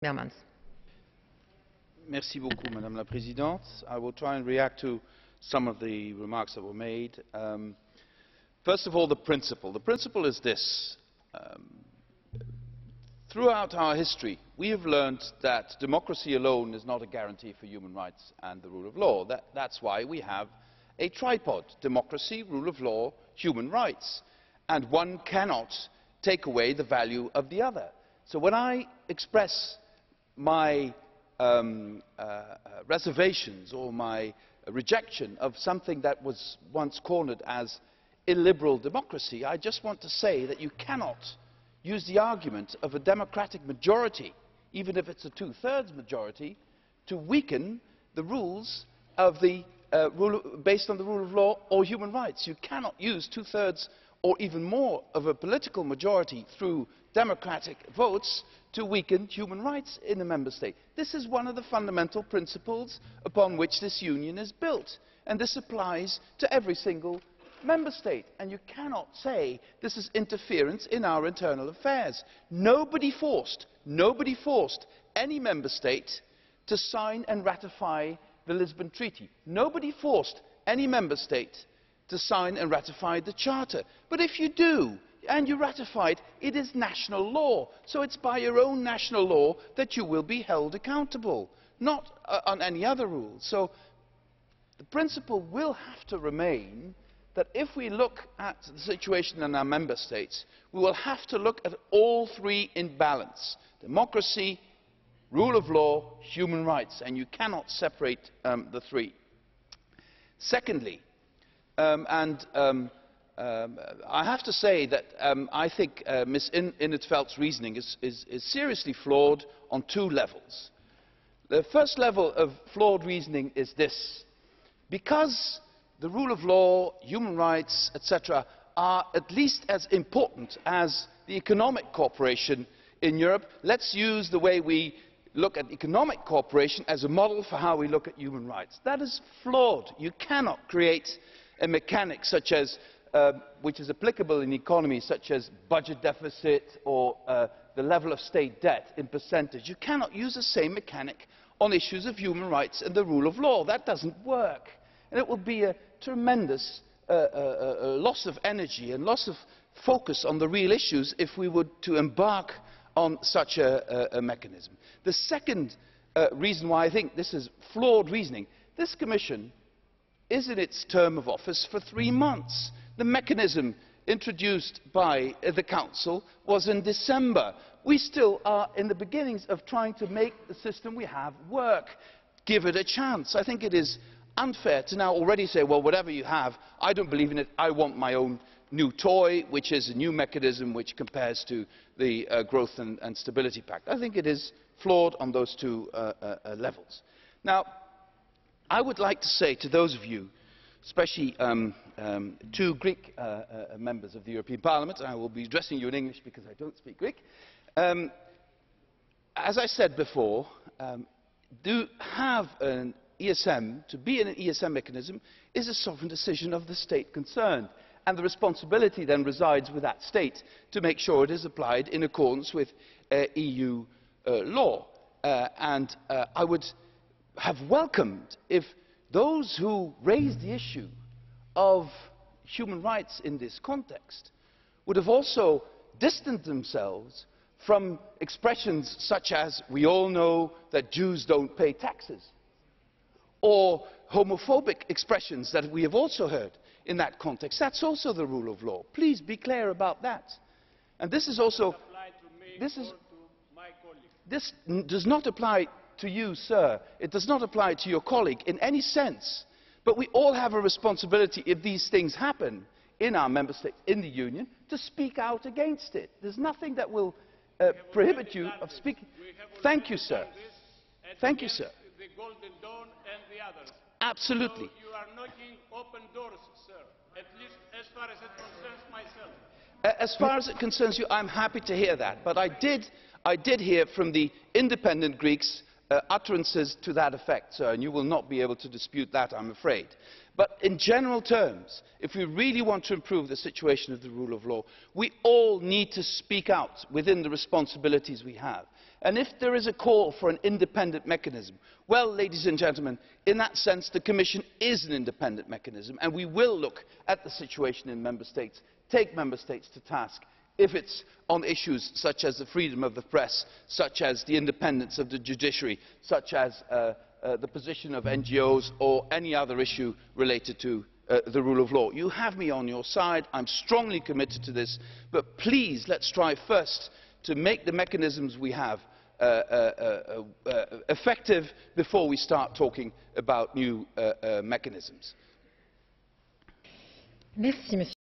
Timmermans. Merci beaucoup, Madame la Présidente. I will try and react to some of the remarks that were made. First of all, the principle. The principle is this. Throughout our history, we have learned that democracy alone is not a guarantee for human rights and the rule of law. That's why we have a tripod: democracy, rule of law, human rights. And one cannot take away the value of the other. So when I express my reservations or my rejection of something that was once cornered as illiberal democracy, I just want to say that you cannot use the argument of a democratic majority, even if it's a two-thirds majority, to weaken the rules of the based on the rule of law or human rights. You cannot use two-thirds or even more of a political majority through democratic votes to weaken human rights in a member state. This is one of the fundamental principles upon which this union is built, and this applies to every single member state. And you cannot say this is interference in our internal affairs. Nobody forced any member state to sign and ratify the Lisbon Treaty. Nobody forced any member state to sign and ratify the Charter. But if you do, and you ratify it, it is national law. So it's by your own national law that you will be held accountable, not on any other rules. So the principle will have to remain that if we look at the situation in our member states, we will have to look at all three in balance: democracy, rule of law, human rights, and you cannot separate the three. Secondly, I have to say that I think Ms. in 't Veld's reasoning is seriously flawed on two levels. The first level of flawed reasoning is this: because the rule of law, human rights, etc., are at least as important as the economic cooperation in Europe, let's use the way we look at economic cooperation as a model for how we look at human rights. That is flawed. You cannot create a mechanic such as which is applicable in the economy, such as budget deficit or the level of state debt in percentage. You cannot use the same mechanic on issues of human rights and the rule of law. That doesn't work. And it will be a tremendous loss of energy and loss of focus on the real issues if we were to embark on such a mechanism. The second reason why I think this is flawed reasoning: this Commission is in its term of office for 3 months. The mechanism introduced by the Council was in December. We still are in the beginnings of trying to make the system we have work. Give it a chance. I think it is unfair to now already say, well, whatever you have, I don't believe in it, I want my own new toy, which is a new mechanism which compares to the Growth and Stability Pact. I think it is flawed on those two levels. Now, I would like to say to those of you, especially two Greek members of the European Parliament, and I will be addressing you in English because I don't speak Greek. As I said before, to have an ESM, to be in an ESM mechanism, is a sovereign decision of the state concerned. And the responsibility then resides with that state to make sure it is applied in accordance with EU law. I would have welcomed if those who raised the issue of human rights in this context would have also distanced themselves from expressions such as "we all know that Jews don't pay taxes," or homophobic expressions that we have also heard in that context. That's also the rule of law. Please be clear about that. And this is also... This does not apply to you, sir. It does not apply to your colleague in any sense. But we all have a responsibility, if these things happen in our member states, in the Union, to speak out against it. There's nothing that will prohibit you of speaking. Thank you, sir. Thank you, sir. The Golden Dawn and the others. Absolutely. So you are knocking open doors, sir, at least as far as it concerns myself. As far as it concerns you, I'm happy to hear that. But I did hear from the independent Greeks utterances to that effect, sir, and you will not be able to dispute that, I'm afraid. But in general terms, if we really want to improve the situation of the rule of law, we all need to speak out within the responsibilities we have. And if there is a call for an independent mechanism, well, ladies and gentlemen, in that sense, the Commission is an independent mechanism, and we will look at the situation in Member States, take Member States to task, if it's on issues such as the freedom of the press, such as the independence of the judiciary, such as the position of NGOs, or any other issue related to the rule of law. You have me on your side. I'm strongly committed to this, but please let's try first to make the mechanisms we have effective before we start talking about new mechanisms. Merci, Monsieur.